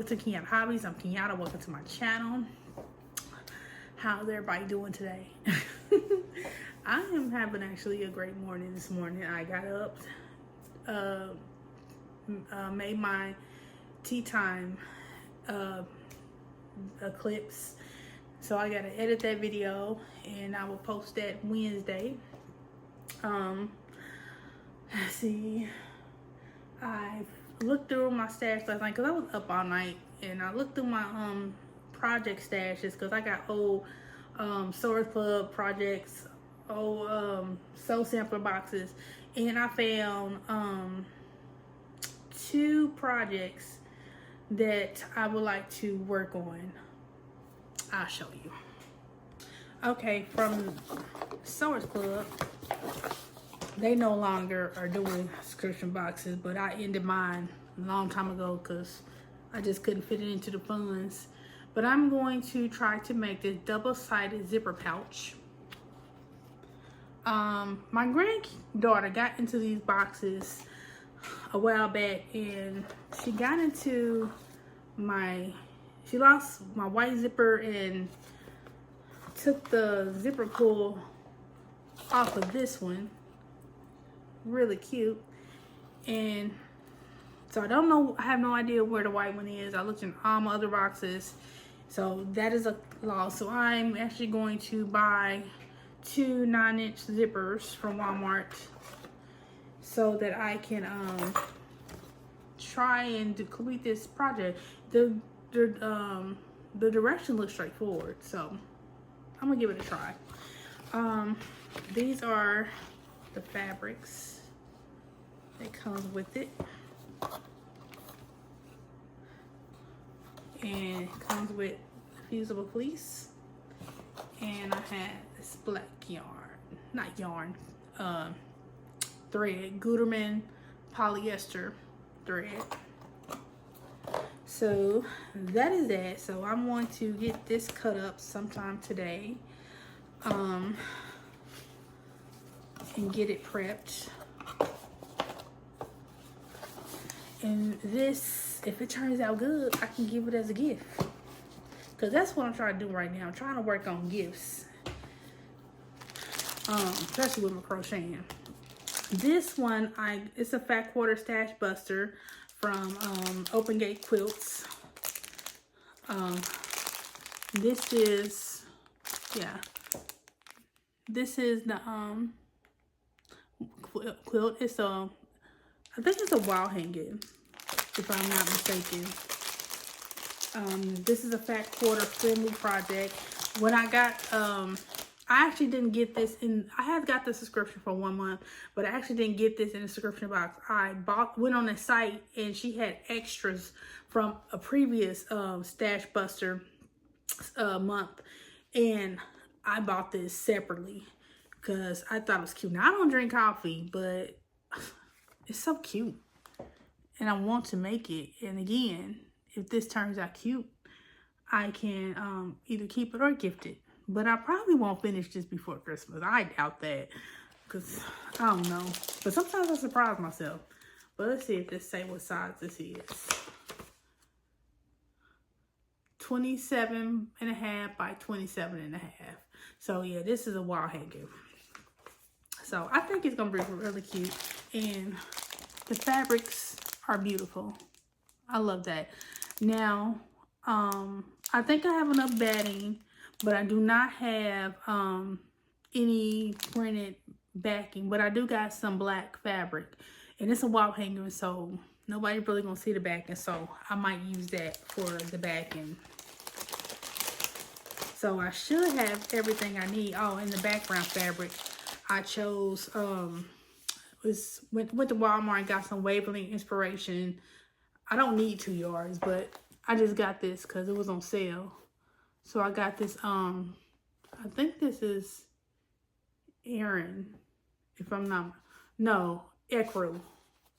welcome to Kenyatta Hobbies. I'm Kenyatta. Welcome to my channel. How's everybody doing today? I am having actually a great morning this morning. I got up, made my tea time clips. So I gotta edit that video and I will post that Wednesday. Let's see. I looked through my stash last night because I was up all night, and I looked through my project stashes because I got old Source Club projects, old soul sampler boxes, and I found 2 projects that I would like to work on. I'll show you. Okay, from Source Club, they no longer are doing subscription boxes, but I ended mine a long time ago because I just couldn't fit it into the funds. But I'm going to try to make this double-sided zipper pouch. My granddaughter got into these boxes a while back, and she got into she lost my white zipper and took the zipper pull off of this one. Really cute. And so I don't know, I have no idea where the white one is. I looked in all my other boxes, so that is a loss. So I'm actually going to buy 2 9-inch zippers from Walmart so that I can try and complete this project. The direction looks straightforward, so I'm gonna give it a try. These are the fabrics that comes with it, and it comes with fusible fleece, and I had this black thread, Gutermann polyester thread. So that is that. So I'm going to get this cut up sometime today, and get it prepped. And this, if it turns out good, I can give it as a gift, because that's what I'm trying to do right now. I'm trying to work on gifts, especially with my crocheting. This one, it's a fat quarter stash buster from Open Gate Quilts. This is the quilt. It's I think it's a wall hanging, if I'm not mistaken. This is a fat quarter friendly project. When I got, I actually didn't get this in, I had got the subscription for 1 month, but I actually didn't get this in the subscription box. I went on the site, and she had extras from a previous Stash Buster month, and I bought this separately because I thought it was cute. Now, I don't drink coffee, but it's so cute, and I want to make it. And again, if this turns out cute, I can either keep it or gift it. But I probably won't finish this before Christmas. I doubt that, because I don't know. But sometimes I surprise myself. But let's see if this say what size this is. 27.5 by 27.5. So yeah, this is a wall hanger. So I think it's gonna be really cute, and the fabrics are beautiful. I love that. Now, I think I have enough batting, but I do not have any printed backing. But I do got some black fabric, and it's a wall hanger, so nobody really gonna see the backing. So I might use that for the backing. So I should have everything I need. Oh, and the background fabric, I chose went to Walmart and got some wavelength inspiration. I don't need 2 yards, but I just got this because it was on sale. So I got this, I think this is Erin, if I'm not, no, Ecru.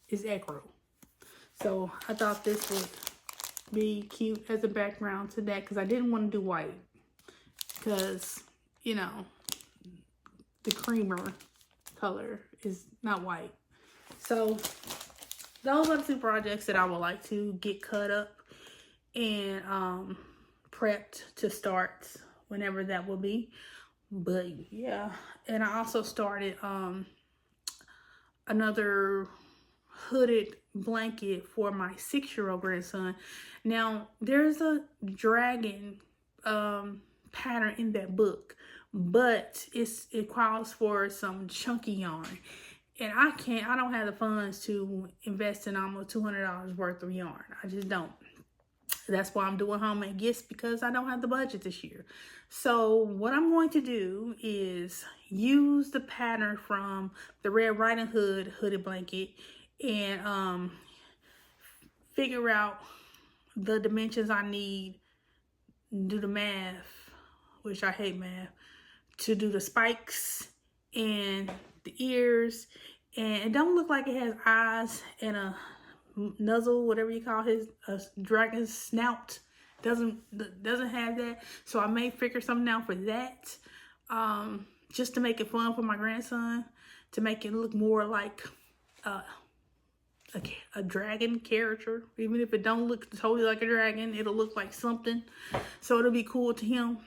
It's Ecru. So I thought this would be cute as a background to that, because I didn't want to do white, because, you know, the creamer color is not white. So those are the 2 projects that I would like to get cut up and prepped to start whenever that will be. But yeah, and I also started another hooded blanket for my 6-year-old grandson. Now there's a dragon pattern in that book, but it calls for some chunky yarn, and I don't have the funds to invest in almost $200 worth of yarn. I just don't. That's why I'm doing homemade gifts, because I don't have the budget this year. So what I'm going to do is use the pattern from the Red Riding Hood hooded blanket and figure out the dimensions I need, do the math, which I hate math, to do the spikes and the ears. And it don't look like it has eyes and a nuzzle, whatever you call his dragon's snout. Doesn't have that. So I may figure something out for that, just to make it fun for my grandson, to make it look more like a dragon character. Even if it don't look totally like a dragon, it'll look like something, so it'll be cool to him.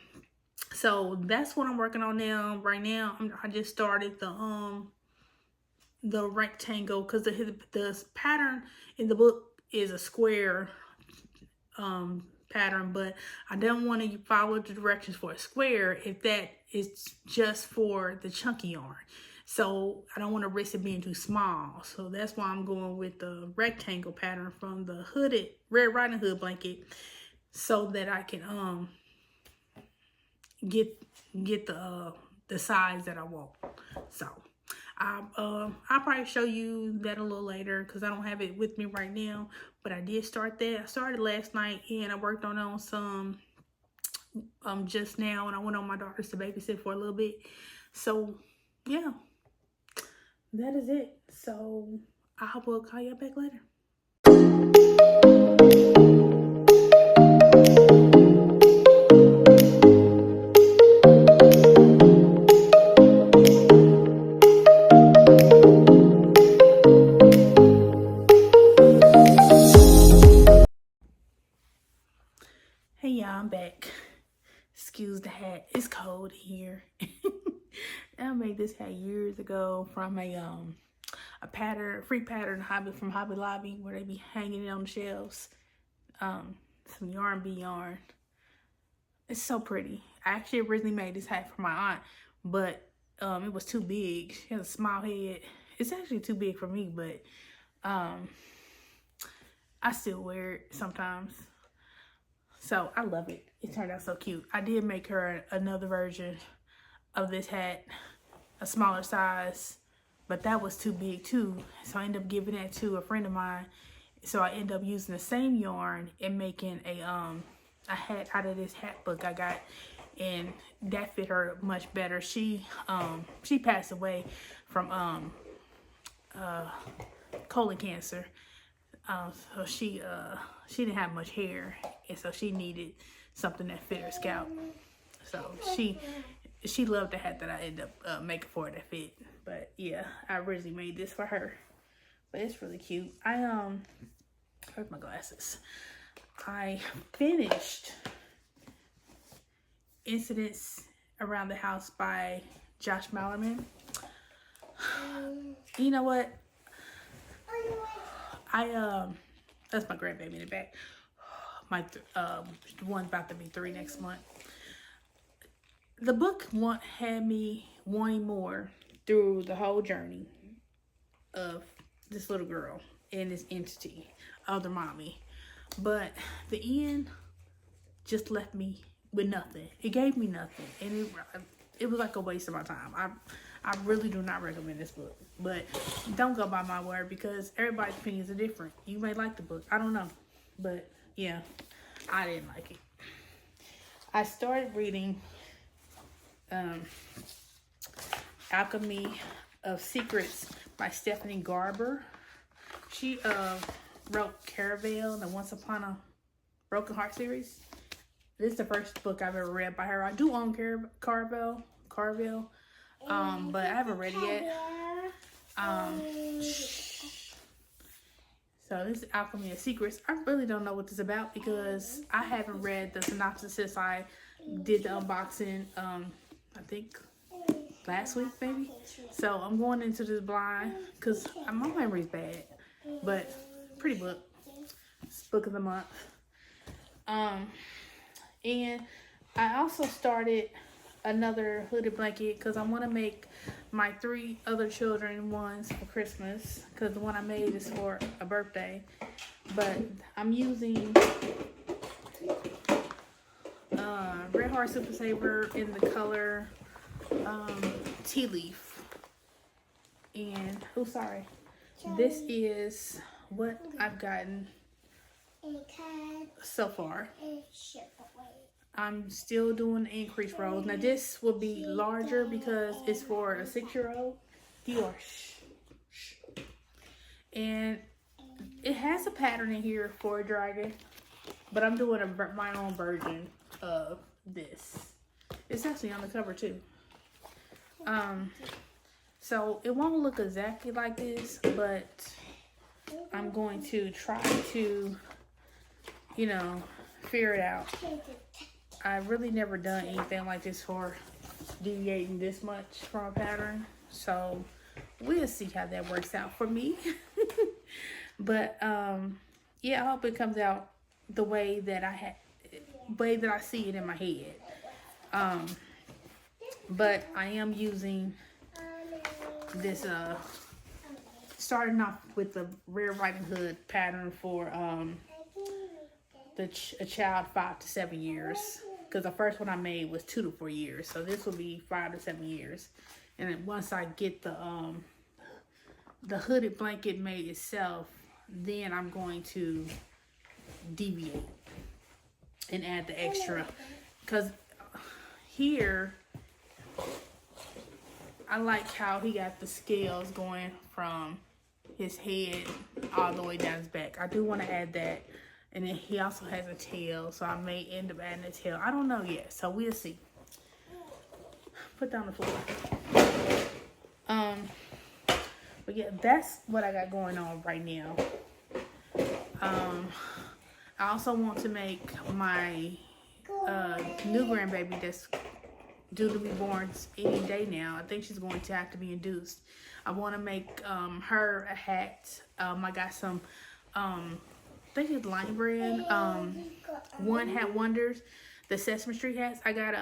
So that's what I'm working on now. Right now, I just started the rectangle, because the pattern in the book is a square pattern, but I don't want to follow the directions for a square if that is just for the chunky yarn. So I don't want to risk it being too small. So that's why I'm going with the rectangle pattern from the hooded Red Riding Hood blanket, so that I can get the size that I want. So I'll probably show you that a little later, because I don't have it with me right now. But I did start that. I started last night, and I worked on some just now, and I went on my daughter's to babysit for a little bit. So yeah, that is it. So I will call you back later. Hey y'all, I'm back. Excuse the hat, it's cold here. I made this hat years ago from a free pattern from Hobby Lobby, where they be hanging it on the shelves. Some yarn bee yarn. It's so pretty. I actually originally made this hat for my aunt, but it was too big. She has a small head. It's actually too big for me, but I still wear it sometimes. So I love it. It turned out so cute. I did make her another version of this hat, a smaller size, but that was too big too. So I ended up giving that to a friend of mine. So I ended up using the same yarn and making a hat out of this hat book I got, and that fit her much better. She passed away from colon cancer. So she didn't have much hair, and so she needed something that fit her scalp. So she loved the hat that I ended up making for her that fit. But yeah, I originally made this for her, but it's really cute. Where's my glasses? I finished Incidents Around the House by Josh Malerman. You know what? That's my grandbaby in the back. My one's about to be 3 next month. The book had me wanting more through the whole journey of this little girl and this entity of the mommy, but the end just left me with nothing. It gave me nothing, and it was like a waste of my time. I really do not recommend this book, but don't go by my word, because everybody's opinions are different. You may like the book, I don't know, but yeah, I didn't like it. I started reading Alchemy of Secrets by Stephanie Garber. She wrote Caravel, the Once Upon a Broken Heart series. This is the first book I've ever read by her. I do own Caravel, but I haven't read it yet. So this is Alchemy of Secrets. I really don't know what this is about because I haven't read the synopsis since I did the unboxing, I think last week maybe. So I'm going into this blind because my memory's bad, but pretty book. It's book of the month. And I also started another hooded blanket because I want to make my 3 other children ones for Christmas because the one I made is for a birthday. But I'm using Red Heart Super Saver in the color Tea Leaf. And, oh sorry, this is what I've gotten so far. I'm still doing the increase rolls. Now this will be larger because it's for a 6-year-old. Dior. And it has a pattern in here for a dragon, but I'm doing my own version of this. It's actually on the cover too. So it won't look exactly like this, but I'm going to try to, you know, figure it out. I've really never done anything like this for deviating this much from a pattern. So we'll see how that works out for me. But yeah, I hope it comes out the way that I see it in my head. But I am using this starting off with the Red Riding Hood pattern for a child 5 to 7 years, because the first one I made was 2 to 4 years, so this will be 5 to 7 years. And then once I get the hooded blanket made itself, then I'm going to deviate and add the extra, because here I like how he got the scales going from his head all the way down his back. I do want to add that. And then he also has a tail, so I may end up adding a tail. I don't know yet, so we'll see. Put down the floor. But yeah, that's what I got going on right now. I also want to make my new grandbaby that's due to be born any day now. I think she's going to have to be induced. I want to make her a hat. I got some I think it's Lime Brand, One Hat Wonders, the Sesame Street hats. I got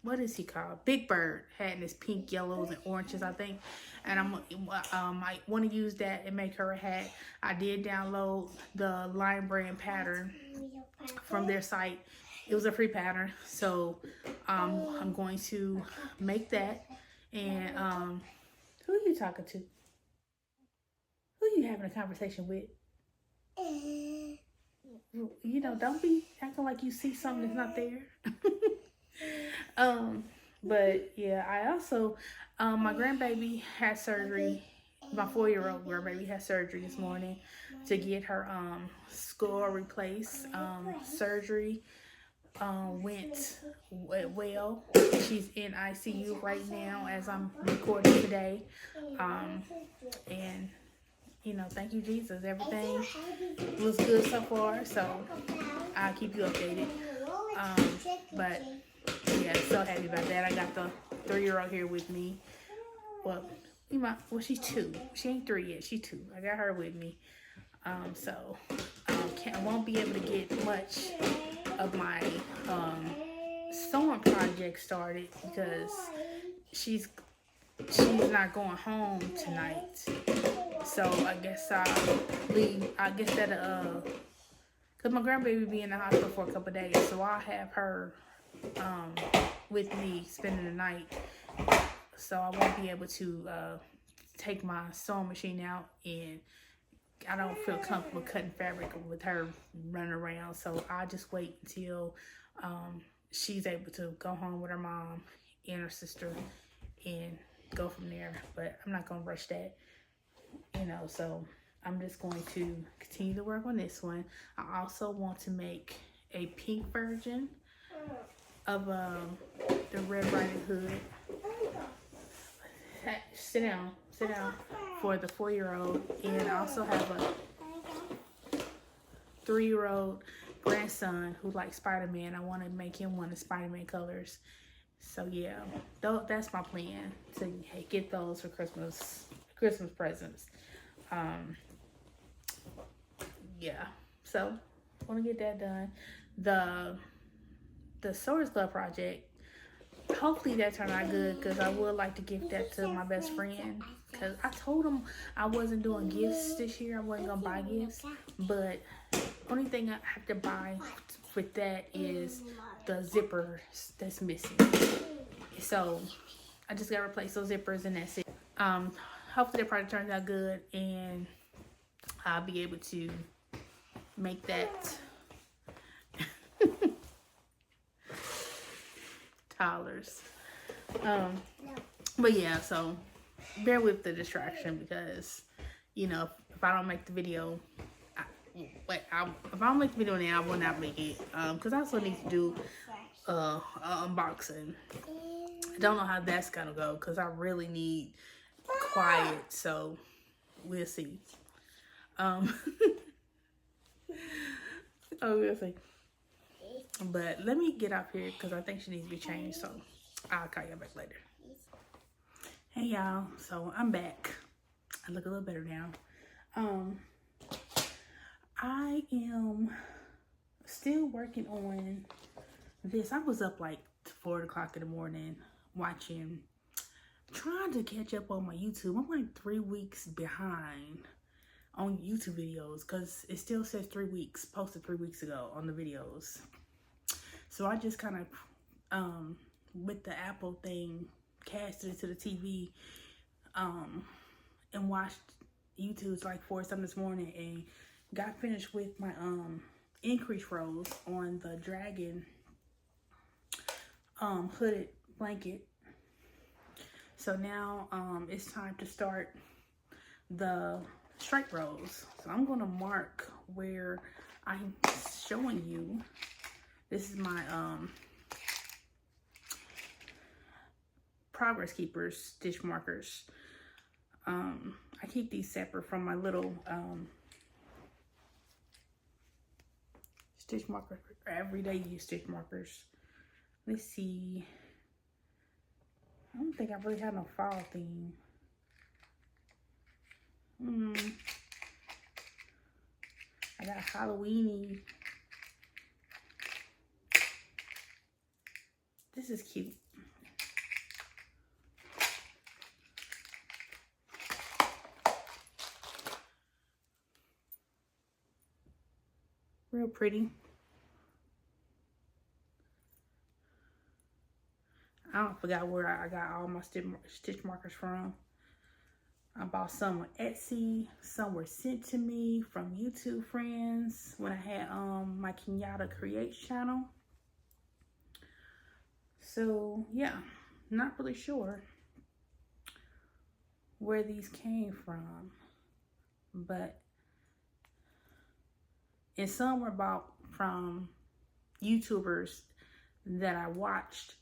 what is he called? Big Bird hat in this pink, yellows, and oranges, I think. And I want to use that and make her a hat. I did download the Lime Brand pattern from their site. It was a free pattern, so I'm going to make that. And who are you talking to? Who are you having a conversation with? You know, don't be acting like you see something that's not there. But yeah, I also my grandbaby had surgery. My 4-year-old grandbaby had surgery this morning to get her skull replaced. Surgery went well. She's in ICU right now as I'm recording today. And you know, thank you, Jesus. Everything looks good so far, so I'll keep you updated. But yeah, so happy about that. I got the 3-year-old here with me. Well, she's 2. She ain't 3 yet. She's 2. I got her with me. So I won't be able to get much of my sewing project started because she's not going home tonight. So I guess I'll leave. I guess that cause my grandbaby be in the hospital for a couple of days, so I'll have her with me spending the night. So I won't be able to take my sewing machine out, and I don't feel comfortable cutting fabric with her running around. So I'll just wait until she's able to go home with her mom and her sister and go from there. But I'm not gonna rush that, you know. So I'm just going to continue to work on this one. I also want to make a pink version of the Red Riding Hood. Sit down for the 4-year-old, and I also have a 3-year-old grandson who likes Spider-Man. I want to make him one of Spider-Man colors. So yeah, that's my plan, to get those for Christmas presents. Yeah, so I want to get that done. The Sewers Club project, hopefully that turned out good, because I would like to give that to my best friend, because I told him I wasn't doing gifts this year. I wasn't gonna buy gifts, but only thing I have to buy with that is the zippers that's missing. So I just gotta replace those zippers, and that's it. Hopefully the project turns out good, and I'll be able to make that toddlers. But yeah, so bear with the distraction, because you know, if I don't make the video, if I don't make the video now, I will not make it, because I also need to do an unboxing. I don't know how that's gonna go, because I really need quiet, so we'll see. We'll see. But let me get up here, because I think she needs to be changed, so I'll call you back later. Hey y'all, so I'm back. I look a little better now. I am still working on this. I was up like 4 o'clock in the morning trying to catch up on my YouTube. I'm like 3 weeks behind on YouTube videos, because it still says 3 weeks, posted 3 weeks ago on the videos. So I just kind of, with the Apple thing, casted it to the TV, and watched YouTube's like 4 something this morning, and got finished with my increase rows on the dragon hooded blanket. So now it's time to start the straight rows. So I'm gonna mark where I'm showing you. This is my Progress Keepers stitch markers. I keep these separate from my little stitch markers, everyday use stitch markers. Let's see. I don't think I really have no fall theme. I got Halloweeny. This is cute. Real pretty. I forgot where I got all my stitch markers from. I bought some on Etsy. Some were sent to me from YouTube friends when I had my Kenyatta Creates channel. So yeah, not really sure where these came from, but and some were bought from YouTubers that I watched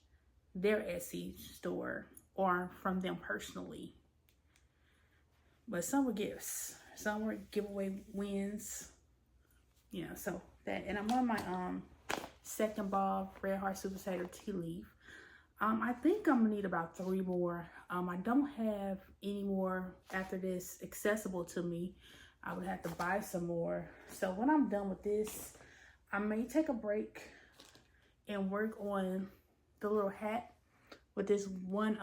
their Etsy store, or from them personally. But some were gifts, some were giveaway wins, you know. So that, and I'm on my second ball Red Heart Super Satyr tea leaf. I think I'm gonna need about 3 more. I don't have any more after this accessible to me. I would have to buy some more. So when I'm done with this, I may take a break and work on the little hat with this one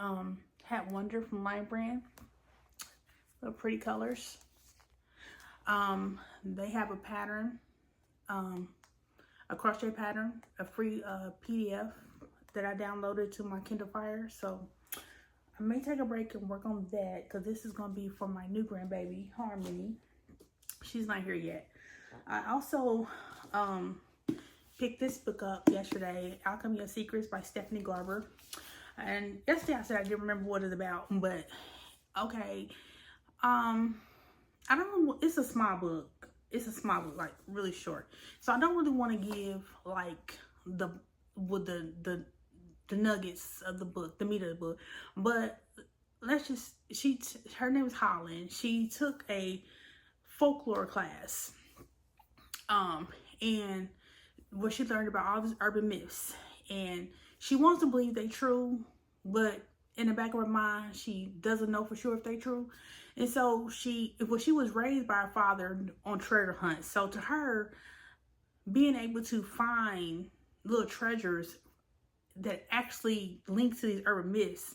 Hat Wonder from Line Brand. Little pretty colors. They have a pattern, a crochet pattern, a free PDF that I downloaded to my Kindle Fire. So I may take a break and work on that, because this is going to be for my new grandbaby, Harmony. She's not here yet. I also picked this book up yesterday, Alchemy of Secrets by Stephanie Garber. And yesterday I said I didn't remember what it's about, but okay. I don't know, it's a small book. It's a small book, like really short. So I don't really want to give like the nuggets of the book, the meat of the book. But her name is Holland. She took a folklore class, and where she learned about all these urban myths, and she wants to believe they true, but in the back of her mind, she doesn't know for sure if they true. And so she was raised by her father on treasure hunts. So to her, being able to find little treasures that actually link to these urban myths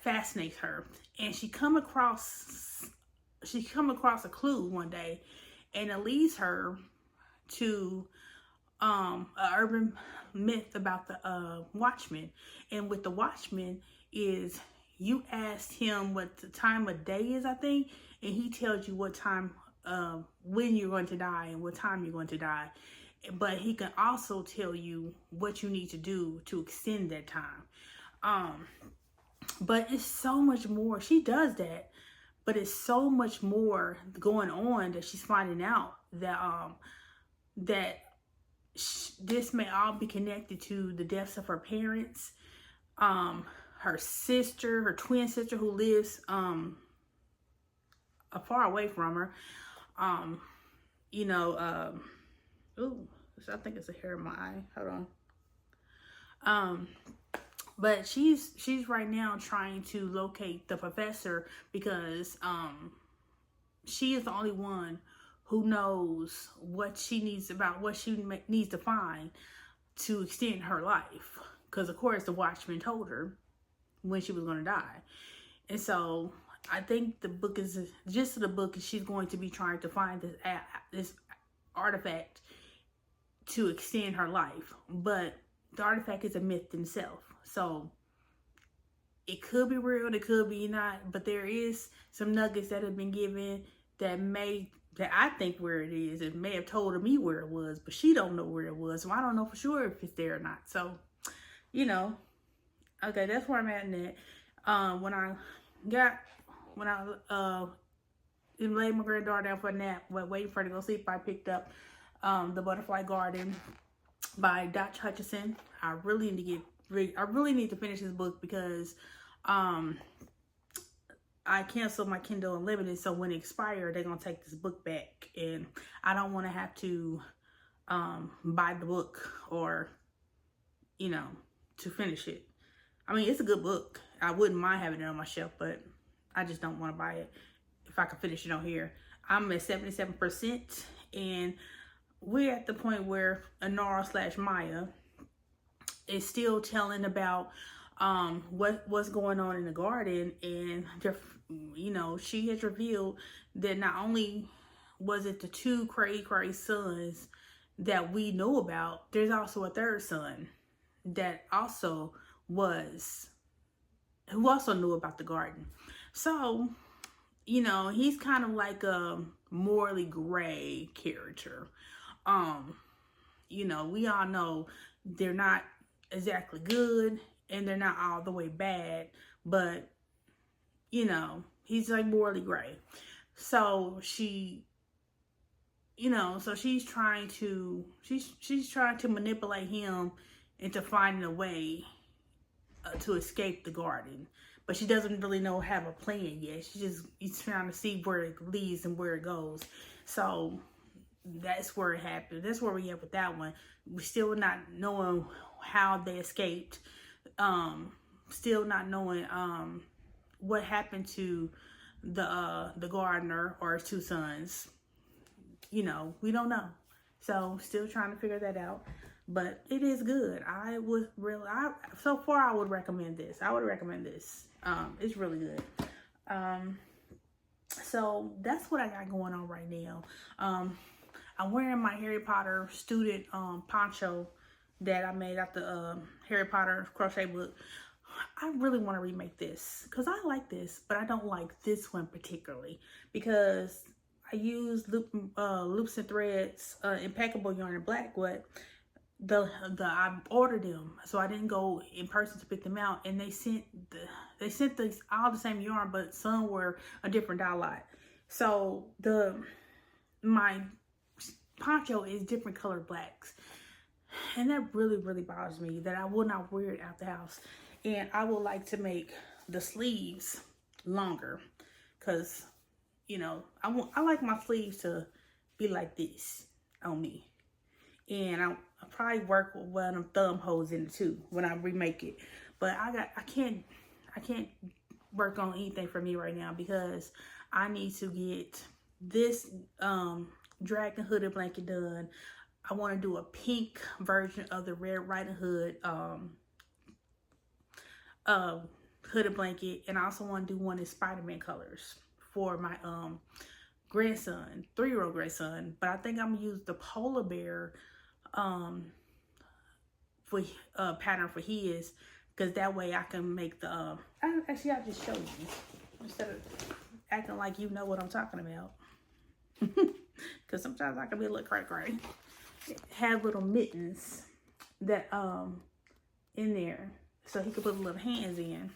fascinates her. And she come across a clue one day, and it leads her to an urban myth about the Watchman. And with the Watchman is, you asked him what the time of day is, I think, and he tells you what time, when you're going to die and what time you're going to die. But he can also tell you what you need to do to extend that time. But it's so much more. She does that, but it's so much more going on that she's finding out that this may all be connected to the deaths of her parents, her sister, her twin sister who lives far away from her. Ooh, I think it's a hair in my eye. Hold on. But she's right now trying to locate the professor, because she is the only one who knows what she needs to find to extend her life. Because of course the Watchman told her when she was going to die. And so I think the gist of the book is she's going to be trying to find this artifact to extend her life. But the artifact is a myth in itself. So it could be real, it could be not, but there is some nuggets that have been given that I think where it is. It may have told me where it was, but she don't know where it was. So I don't know for sure if it's there or not. So, okay, that's where I'm at in that. When I laid my granddaughter down for a nap, but waiting for her to go sleep, I picked up The Butterfly Garden by Dr. Hutchinson. I really need to finish this book, because I canceled my Kindle Unlimited, so when it expires, they're gonna take this book back, and I don't want to have to buy the book or to finish it. I mean, it's a good book. I wouldn't mind having it on my shelf, but I just don't want to buy it if I can finish it on here. I'm at 77%, and we're at the point where Anara/Maya is still telling about what's going on in the garden, and she has revealed that not only was it the two cray sons that we know about, there's also a third son that also who also knew about the garden. So he's kind of like a morally gray character. We all know they're not exactly good and they're not all the way bad, but he's like morally gray. So she's trying to manipulate him into finding a way to escape the garden, but she doesn't really have a plan yet. He's trying to see where it leads and where it goes. So that's where it happened. That's where we are with that one. We're still not knowing how they escaped. Still not knowing what happened to the gardener or his two sons. We don't know. So still trying to figure that out. But it is good. So far I would recommend this. It's really good. So that's what I got going on right now. I'm wearing my Harry Potter student poncho that I made out the Harry Potter crochet book. I really want to remake this because I like this, but I don't like this one particularly because I use loops and threads, impeccable yarn and black, but I ordered them, so I didn't go in person to pick them out, and they sent all the same yarn, but some were a different dye lot. So my poncho is different colored blacks, and that really bothers me that I will not wear it out the house. And I would like to make the sleeves longer, because you know I like my sleeves to be like this on me, and I'll probably work with one of them thumb holes in it too when I remake it. But I can't work on anything for me right now because I need to get this dragon hooded blanket done. I want to do a pink version of the Red Riding Hood hooded blanket, and I also want to do one in Spider-Man colors for my grandson, 3-year-old grandson. But I think I'm gonna use the polar bear for pattern for his, because that way I can make the actually I'll just show you instead of acting like you know what I'm talking about. Because sometimes I can be a little cray. Have little mittens that in there so he could put little hands in,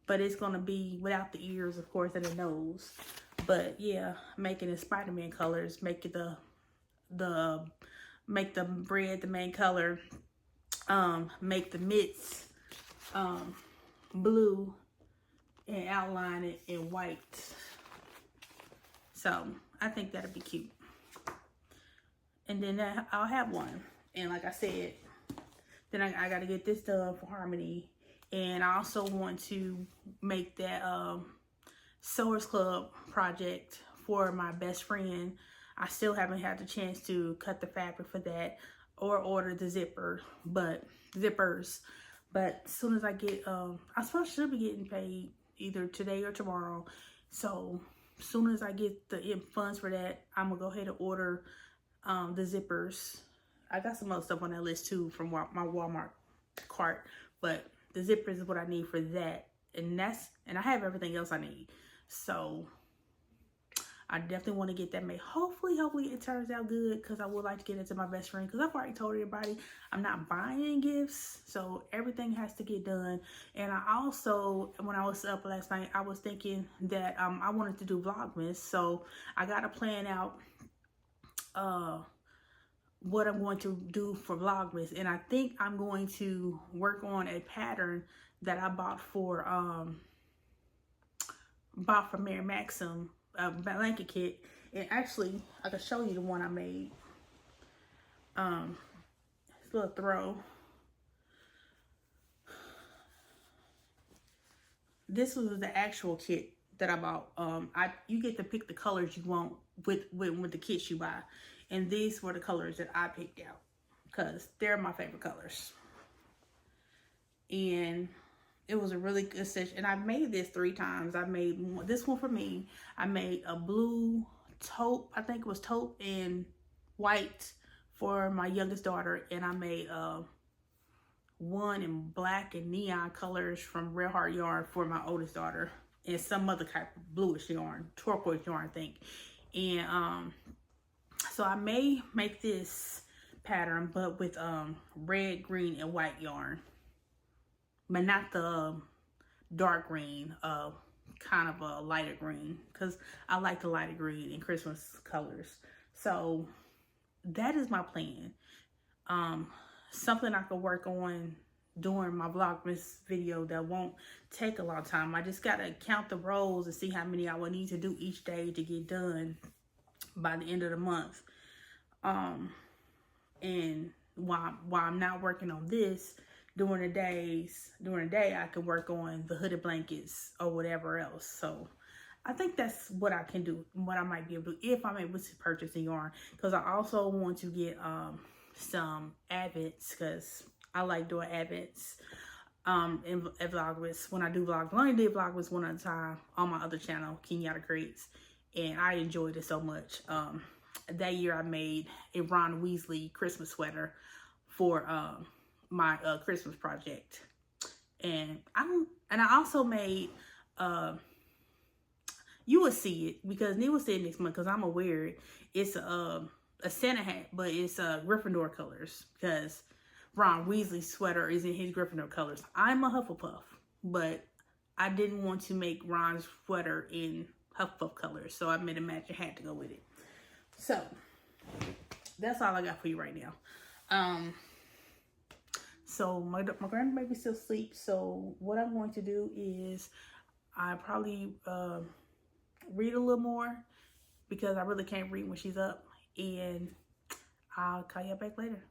but it's gonna be without the ears, of course, and the nose. But yeah, making the Spider-Man colors, make it make the red the main color, make the mitts blue, and outline it in white. So I think that'd be cute. And then I'll have one. And like I said, then I got to get this done for Harmony. And I also want to make that Sewers Club project for my best friend. I still haven't had the chance to cut the fabric for that or order the zippers. But as soon as I get, I suppose I should be getting paid either today or tomorrow. So as soon as I get the funds for that, I'm gonna go ahead and order the zippers. I got some other stuff on that list too from my Walmart cart, but the zippers is what I need for that, and I have everything else I need. So I definitely want to get that made. Hopefully it turns out good, because I would like to get it to my best friend, because I've already told everybody I'm not buying gifts, so everything has to get done. And I also, when I was up last night, I was thinking that I wanted to do Vlogmas, so I got to plan out what I'm going to do for Vlogmas. And I think I'm going to work on a pattern that I bought for Mary Maxim, blanket kit. And actually I can show you the one I made. It's a little throw. This was the actual kit that I bought. You get to pick the colors you want with the kits you buy, and these were the colors that I picked out because they're my favorite colors. And it was a really good session. And I made this 3 times. I made this one for me. I made a blue taupe, I think it was taupe and white for my youngest daughter, and I made one in black and neon colors from Real Heart Yarn for my oldest daughter, and some other type of bluish yarn, turquoise yarn, I think. And so I may make this pattern, but with red, green, and white yarn, but not the dark green, kind of a lighter green, because I like the lighter green in Christmas colors. So that is my plan. Something I could work on during my Vlogmas video that won't take a long time. I just gotta count the rows and see how many I will need to do each day to get done by the end of the month. And while I'm not working on this during the day, I can work on the hooded blankets or whatever else. So I think that's what I can do, what I might be able to do if I'm able to purchase the yarn, because I also want to get some advents, because I like doing advents in Vlogmas when I do vlogs. I only did Vlogmas one at a time on my other channel, Kenyatta Creates, and I enjoyed it so much. That year I made a Ron Weasley Christmas sweater for my Christmas project, and I also made you will see it, because Neil will see it next month, because I'm gonna wear it. It's a Santa hat, but it's Gryffindor colors, because Ron Weasley's sweater is in his Gryffindor colors. I'm a Hufflepuff, but I didn't want to make Ron's sweater in Hufflepuff colors, so I made a matching hat to go with it. So that's all I got for you right now. So my grandbaby's still asleep. So what I'm going to do is I probably read a little more because I really can't read when she's up. And I'll call you back later.